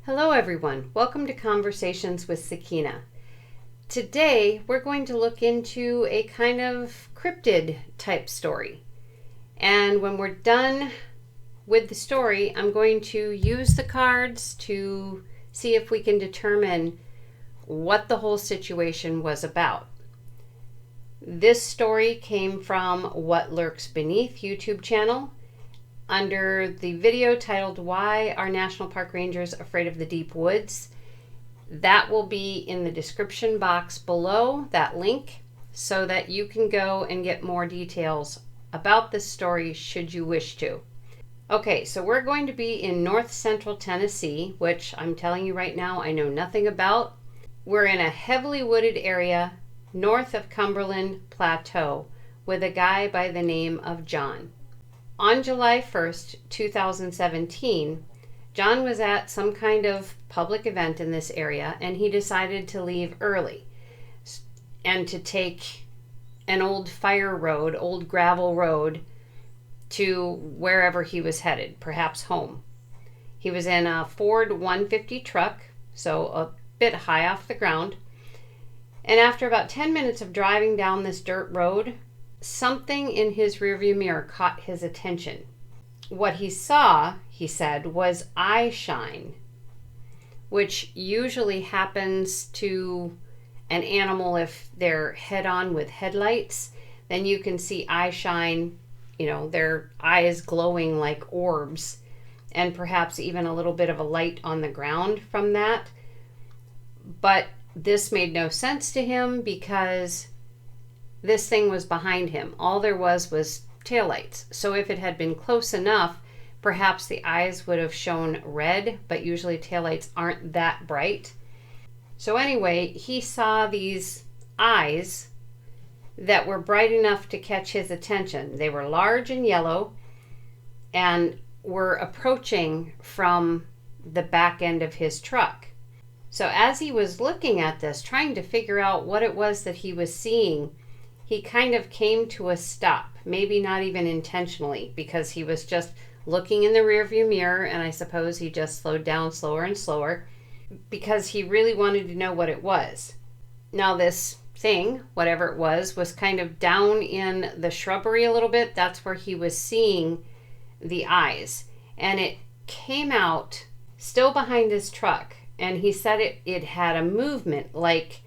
Hello everyone, welcome to Conversations with Sakina. Today we're going to look into a kind of cryptid type story. And when we're done with the story, I'm going to use the cards to see if we can determine what the whole situation was about. This story came from What Lurks Beneath YouTube channel, under the video titled Why Are National Park Rangers Afraid of the Deep Woods? That will be in the description box below, that link, so that you can go and get more details about this story should you wish to. Okay, so we're going to be in north central Tennessee, which I'm telling you right now I know nothing about. We're in a heavily wooded area north of Cumberland Plateau with a guy by the name of John. On July 1st, 2017, John was at some kind of public event in this area, and he decided to leave early and to take an old gravel road to wherever he was headed, perhaps home. He was in a Ford 150 truck, so a bit high off the ground, and after about 10 minutes of driving down this dirt road, something in his rearview mirror caught his attention. What he saw, he said, was eye shine, which usually happens to an animal if they're head-on with headlights. Then you can see eye shine, their eyes glowing like orbs, and perhaps even a little bit of a light on the ground from that. But this made no sense to him because this thing was behind him. All there was taillights. So if it had been close enough, perhaps the eyes would have shown red, but usually taillights aren't that bright. So anyway, he saw these eyes that were bright enough to catch his attention. They were large and yellow and were approaching from the back end of his truck. So as he was looking at this, trying to figure out what it was that he was seeing, he kind of came to a stop, maybe not even intentionally, because he was just looking in the rearview mirror, and I suppose he just slowed down slower and slower because he really wanted to know what it was. Now this thing, whatever it was kind of down in the shrubbery a little bit. That's where he was seeing the eyes, and it came out still behind his truck, and he said it had a movement like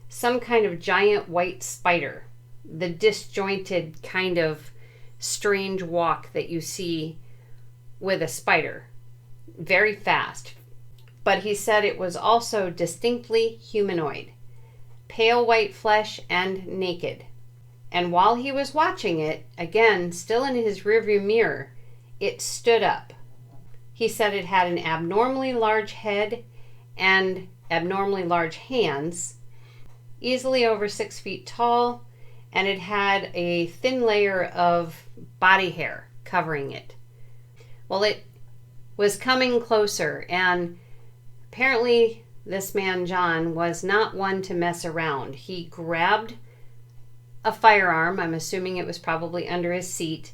some kind of giant white spider. The disjointed kind of strange walk that you see with a spider. Very fast. But he said it was also distinctly humanoid. Pale white flesh and naked. And while he was watching it, again, still in his rearview mirror, it stood up. He said it had an abnormally large head and abnormally large hands, easily over 6 feet tall, and it had a thin layer of body hair covering it. Well, it was coming closer, and apparently this man, John, was not one to mess around. He grabbed a firearm, I'm assuming it was probably under his seat,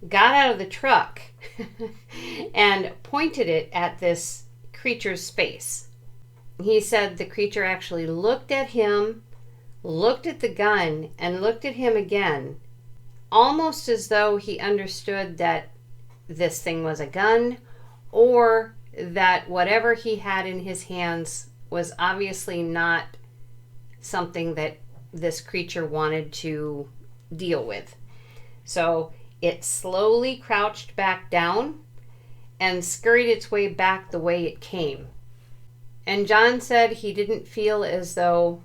got out of the truck, and pointed it at this creature's face. He said the creature actually looked at him, looked at the gun, and looked at him again, almost as though he understood that this thing was a gun, or that whatever he had in his hands was obviously not something that this creature wanted to deal with. So it slowly crouched back down and scurried its way back the way it came. And John said he didn't feel as though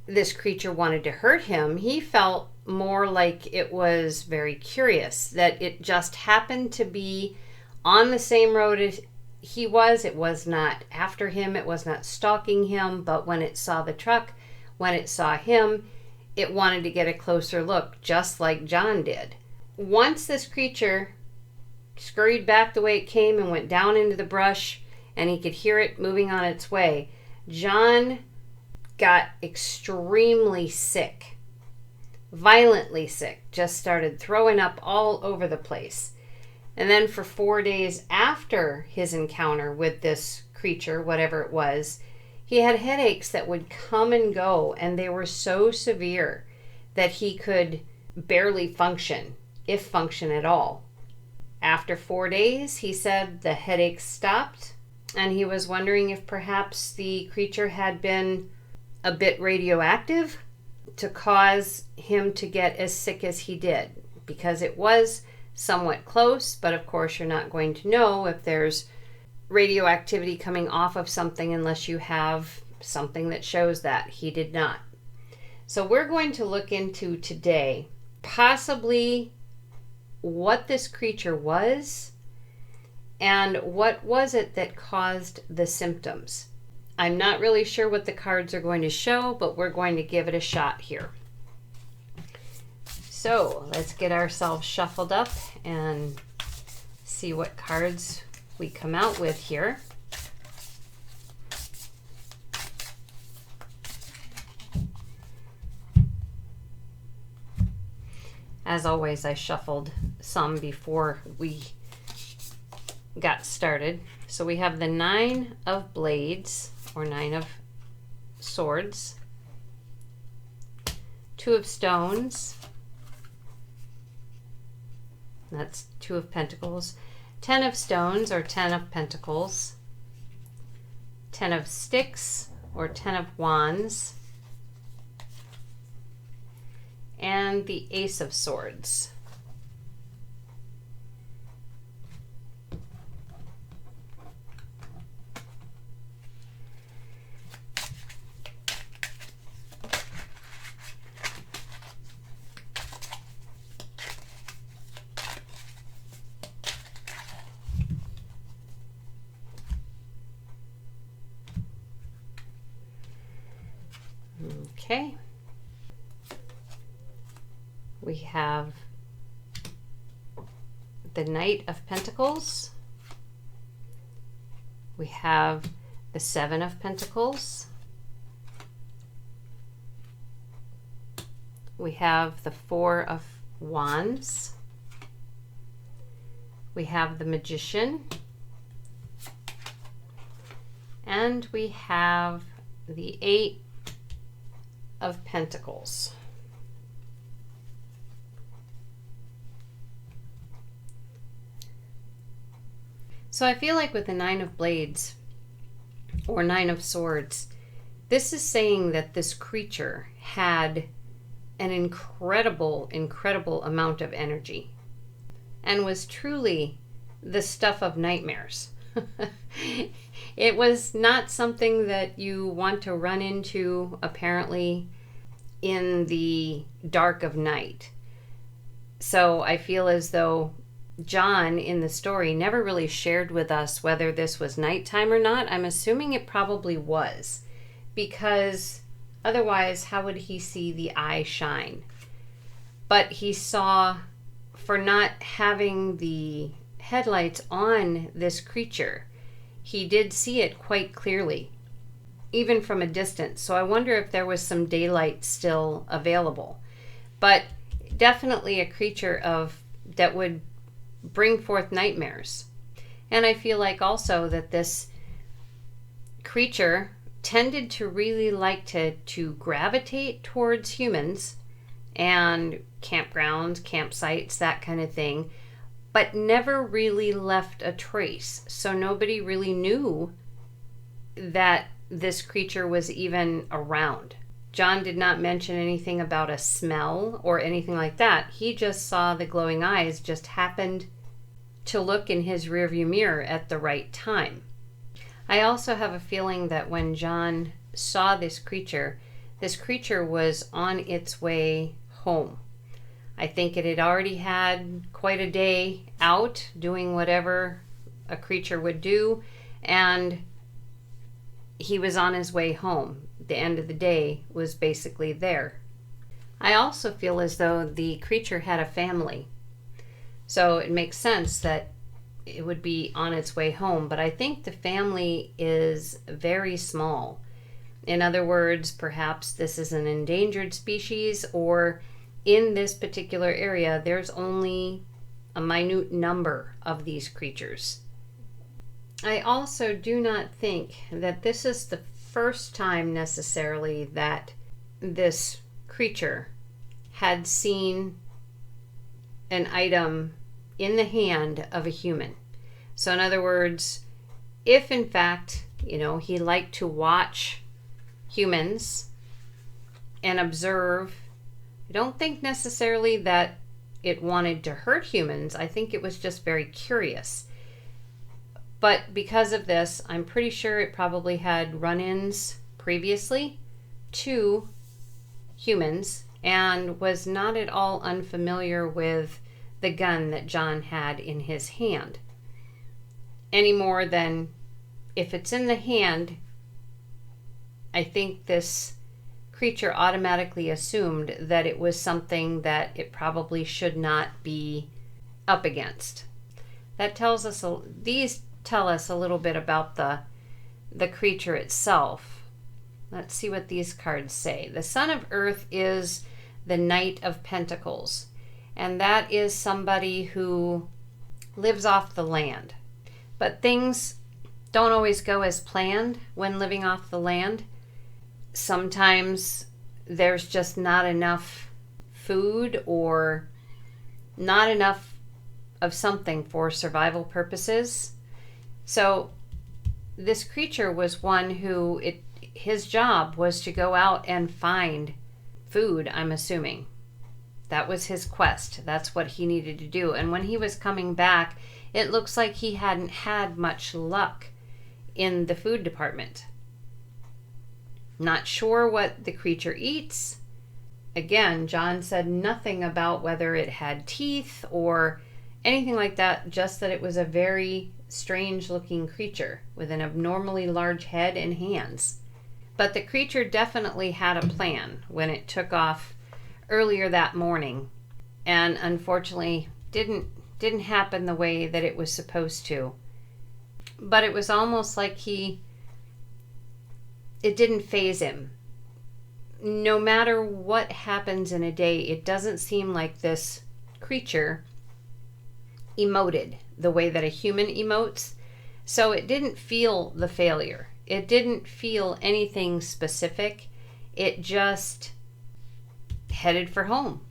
this creature wanted to hurt him. He felt more like it was very curious, that it just happened to be on the same road as he was. It was not after him, it was not stalking him, but when it saw the truck, when it saw him, it wanted to get a closer look, just like John did. Once this creature scurried back the way it came and went down into the brush, and he could hear it moving on its way, John got extremely sick, violently sick, just started throwing up all over the place. And then for 4 days after his encounter with this creature, whatever it was, he had headaches that would come and go, and they were so severe that he could barely function, if function at all. After 4 days, he said the headaches stopped, and he was wondering if perhaps the creature had been a bit radioactive to cause him to get as sick as he did, because it was somewhat close, but of course you're not going to know if there's radioactivity coming off of something unless you have something that shows that. He did not. So we're going to look into today possibly what this creature was and what was it that caused the symptoms. I'm not really sure what the cards are going to show, but we're going to give it a shot here. So let's get ourselves shuffled up and see what cards we come out with here. As always, I shuffled some before we got started. So we have the 9 of Blades, or 9 of Swords, 2 of Stones, that's 2 of Pentacles, 10 of Stones, or 10 of Pentacles, 10 of Sticks, or 10 of Wands, and the Ace of Swords. Okay. We have the Knight of Pentacles. We have the 7 of Pentacles. We have the 4 of Wands. We have the Magician. And we have the 8 of Pentacles. So I feel like with the 9 of Blades, or 9 of Swords, this is saying that this creature had an incredible amount of energy and was truly the stuff of nightmares. It was not something that you want to run into, apparently, in the dark of night. So I feel as though John in the story never really shared with us whether this was nighttime or not. I'm assuming it probably was, because otherwise how would he see the eye shine? But he saw, for not having the headlights on this creature, he did see it quite clearly, even from a distance. So I wonder if there was some daylight still available. But definitely a creature that would bring forth nightmares. And I feel like also that this creature tended to really like to gravitate towards humans and campgrounds, campsites, that kind of thing, but never really left a trace. So nobody really knew that this creature was even around. John did not mention anything about a smell or anything like that. He just saw the glowing eyes, just happened to look in his rearview mirror at the right time. I also have a feeling that when John saw this creature was on its way home. I think it had already had quite a day out doing whatever a creature would do, and he was on his way home. The end of the day was basically there. I also feel as though the creature had a family. So it makes sense that it would be on its way home, but I think the family is very small. In other words, perhaps this is an endangered species, or in this particular area, there's only a minute number of these creatures. I also do not think that this is the first time necessarily that this creature had seen an item in the hand of a human. So in other words, if in fact, he liked to watch humans and observe, I don't think necessarily that it wanted to hurt humans. I think it was just very curious. But because of this, I'm pretty sure it probably had run-ins previously to humans and was not at all unfamiliar with the gun that John had in his hand. Any more than if it's in the hand, I think this creature automatically assumed that it was something that it probably should not be up against. That tells us, these tell us a little bit about the creature itself. Let's see what these cards say. The Son of Earth is the Knight of Pentacles, and that is somebody who lives off the land. But things don't always go as planned when living off the land. Sometimes there's just not enough food or not enough of something for survival purposes. So this creature was one who his job was to go out and find food, I'm assuming. That was his quest. That's what he needed to do. And when he was coming back, it looks like he hadn't had much luck in the food department. Not sure what the creature eats. Again, John said nothing about whether it had teeth or anything like that, just that it was a very strange looking creature with an abnormally large head and hands. But the creature definitely had a plan when it took off earlier that morning, and unfortunately didn't happen the way that it was supposed to. But it was almost like it didn't faze him. No matter what happens in a day, it doesn't seem like this creature emoted the way that a human emotes. So it didn't feel the failure. It didn't feel anything specific. It just headed for home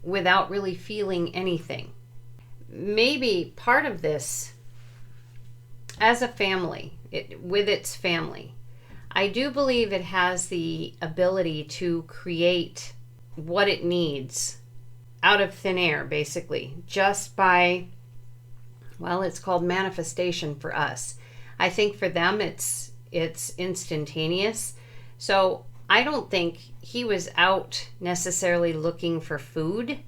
without really feeling anything. Maybe part of this, as a family, with its family, I do believe it has the ability to create what it needs out of thin air, basically, just by, well, it's called manifestation for us. I think for them it's instantaneous. So I don't think he was out necessarily looking for food.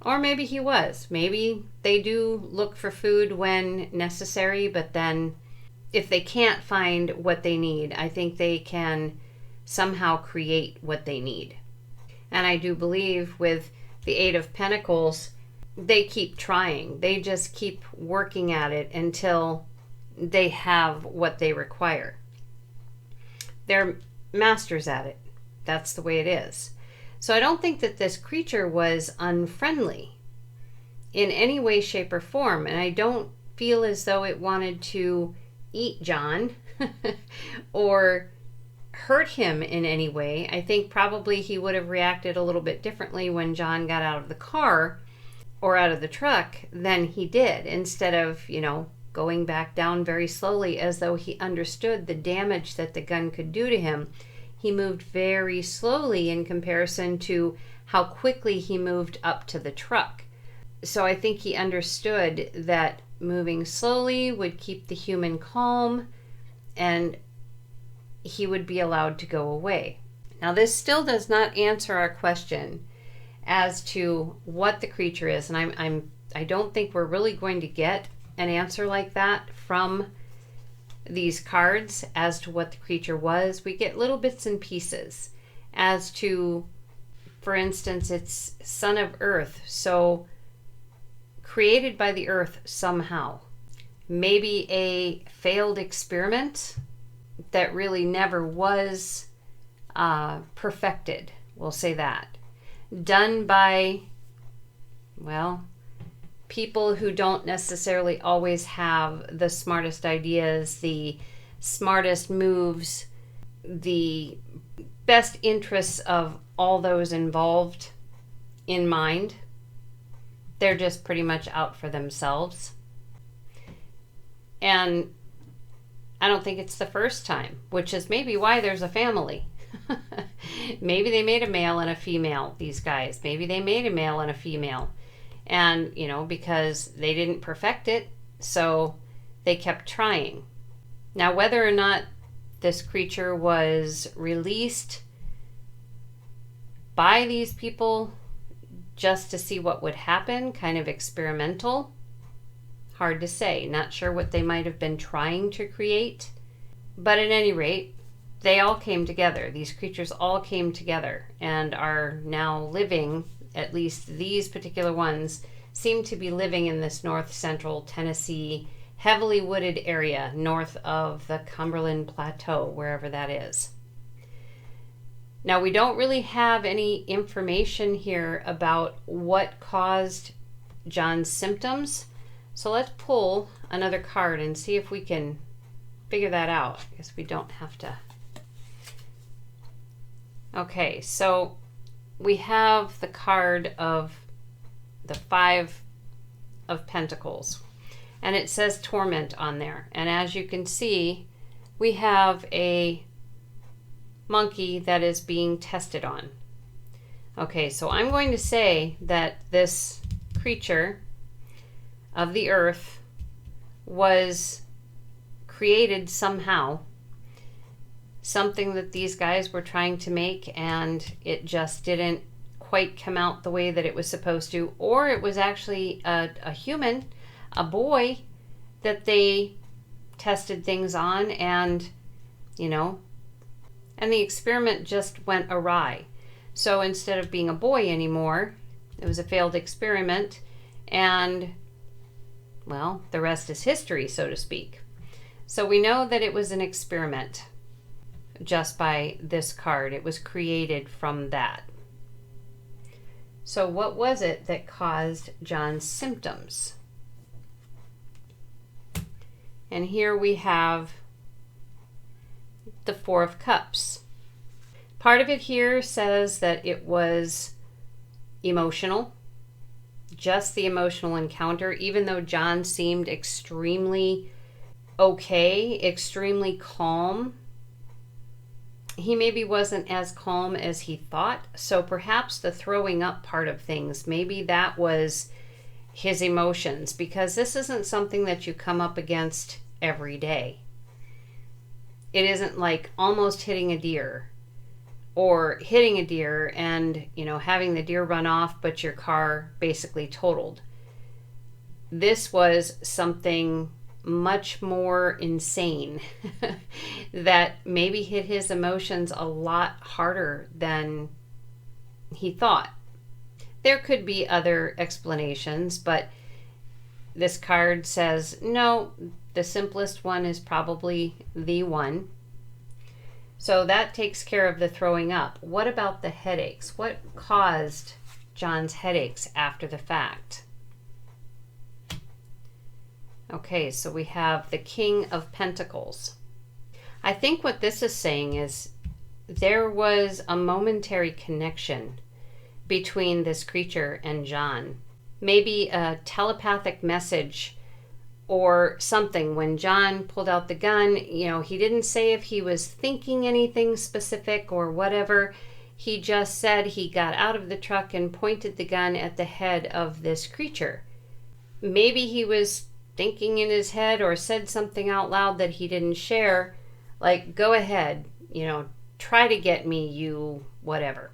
Or maybe he was. Maybe they do look for food when necessary, but then if they can't find what they need, I think they can somehow create what they need. And I do believe with the Eight of Pentacles, they keep trying. They just keep working at it until they have what they require. They're masters at it. That's the way it is. So I don't think that this creature was unfriendly in any way, shape, or form. And I don't feel as though it wanted to eat John or hurt him in any way. I think probably he would have reacted a little bit differently when John got out of the car or out of the truck than he did, instead of, going back down very slowly as though he understood the damage that the gun could do to him. He moved very slowly in comparison to how quickly he moved up to the truck. So I think he understood that moving slowly would keep the human calm and he would be allowed to go away. Now, this still does not answer our question as to what the creature is, and I don't think we're really going to get an answer like that from these cards as to what the creature was. We get little bits and pieces as to, for instance, it's Son of Earth, so created by the earth somehow. Maybe a failed experiment that really never was perfected, we'll say that. Done by, well, people who don't necessarily always have the smartest ideas, the smartest moves, the best interests of all those involved in mind. They're just pretty much out for themselves. And I don't think it's the first time, which is maybe why there's a family. Maybe they made a male and a female, these guys. Maybe they made a male and a female. And, because they didn't perfect it, so they kept trying. Now, whether or not this creature was released by these people just to see what would happen, kind of experimental, hard to say. Not sure what they might have been trying to create. But at any rate, they all came together. These creatures all came together and are now living, at least these particular ones, seem to be living in this north central Tennessee, heavily wooded area north of the Cumberland Plateau, wherever that is. Now, we don't really have any information here about what caused John's symptoms. So let's pull another card and see if we can figure that out. I guess we don't have to. Okay, so we have the card of the 5 of Pentacles, and it says torment on there. And as you can see, we have a monkey that is being tested on. Okay, so I'm going to say that this creature of the earth was created somehow, something that these guys were trying to make, and it just didn't quite come out the way that it was supposed to, or it was actually a human, a boy that they tested things on, and and the experiment just went awry. So instead of being a boy anymore, it was a failed experiment, and well, the rest is history, so to speak. So we know that it was an experiment just by this card. It was created from that. So what was it that caused John's symptoms? And here we have the 4 of Cups. Part of it here says that it was emotional, just the emotional encounter, even though John seemed extremely okay, extremely calm. He maybe wasn't as calm as he thought. So perhaps the throwing up part of things, maybe that was his emotions, because this isn't something that you come up against every day. It isn't like almost hitting a deer, or hitting a deer and, having the deer run off, but your car basically totaled. This was something much more insane that maybe hit his emotions a lot harder than he thought. There could be other explanations, but this card says no, the simplest one is probably the one. So that takes care of the throwing up. What about the headaches? What caused John's headaches after the fact? Okay, so we have the King of Pentacles. I think what this is saying is there was a momentary connection between this creature and John. Maybe a telepathic message or something. When John pulled out the gun, he didn't say if he was thinking anything specific or whatever. He just said he got out of the truck and pointed the gun at the head of this creature. Maybe he was thinking in his head or said something out loud that he didn't share, like, go ahead, try to get me, you whatever.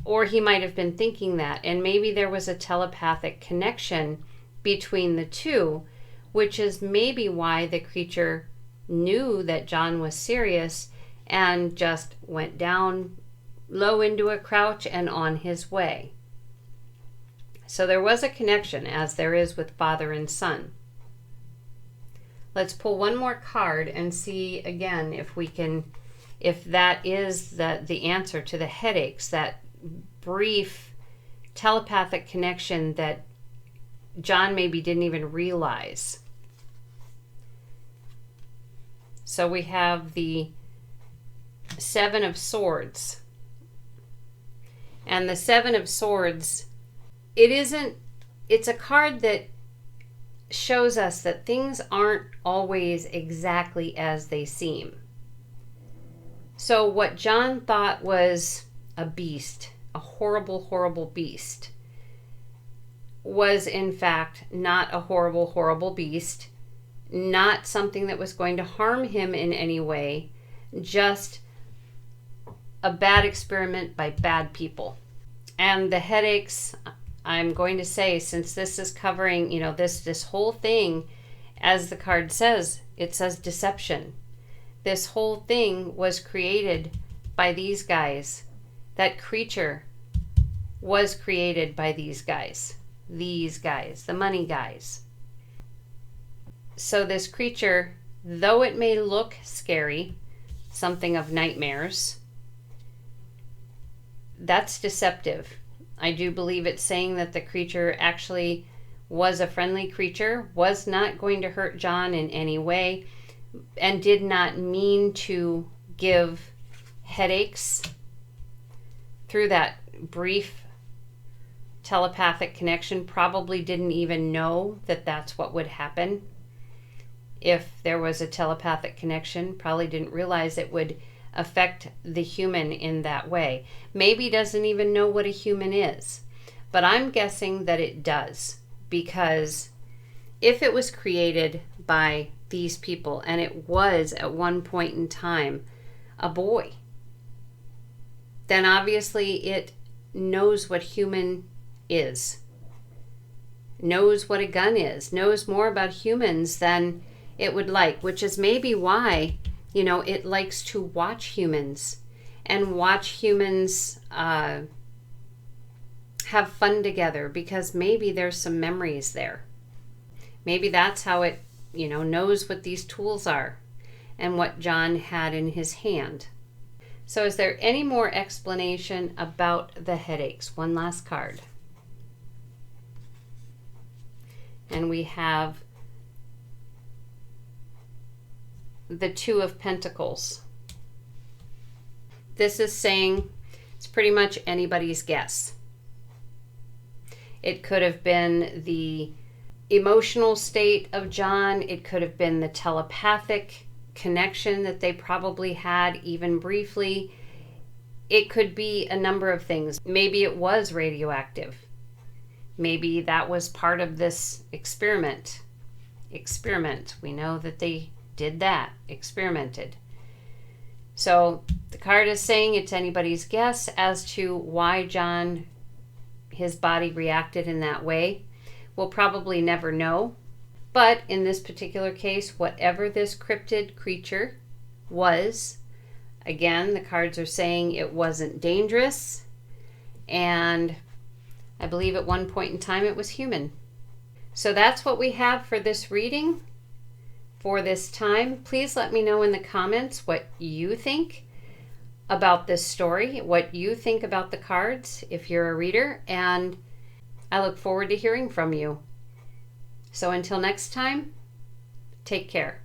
Or he might have been thinking that, and maybe there was a telepathic connection between the two, which is maybe why the creature knew that John was serious and just went down low into a crouch and on his way. So there was a connection, as there is with father and son. Let's pull one more card and see again if that is the answer to the headaches, that brief telepathic connection that John maybe didn't even realize. So we have the Seven of Swords. And the Seven of Swords, it's a card that shows us that things aren't always exactly as they seem. So what John thought was a beast, a horrible, horrible beast, was in fact not a horrible, horrible beast, not something that was going to harm him in any way, just a bad experiment by bad people. And the headaches, I'm going to say, since this is covering, this whole thing, as the card says, it says deception. This whole thing was created by these guys. That creature was created by these guys, the money guys. So this creature, though it may look scary, something of nightmares, that's deceptive. I do believe it's saying that the creature actually was a friendly creature, was not going to hurt John in any way, and did not mean to give headaches through that brief telepathic connection. Probably didn't even know that that's what would happen. If there was a telepathic connection, probably didn't realize it would affect the human in that way. Maybe doesn't even know what a human is. But I'm guessing that it does, because if it was created by these people, and it was at one point in time a boy, then obviously it knows what human is, knows what a gun is, knows more about humans than it would like, which is maybe why, it likes to watch humans and watch humans have fun together, because maybe there's some memories there. Maybe that's how it, knows what these tools are and what John had in his hand. So is there any more explanation about the headaches? One last card. And we have the Two of Pentacles. This is saying it's pretty much anybody's guess. It could have been the emotional state of John. It could have been the telepathic connection that they probably had, even briefly. It could be a number of things. Maybe it was radioactive. Maybe that was part of this experiment. We know that they did that, experimented. So the card is saying it's anybody's guess as to why John, his body reacted in that way. We'll probably never know. But in this particular case, whatever this cryptid creature was, again, the cards are saying it wasn't dangerous. And I believe at one point in time it was human. So that's what we have for this reading for this time. Please let me know in the comments what you think about this story, what you think about the cards if you're a reader, and I look forward to hearing from you. So until next time, take care.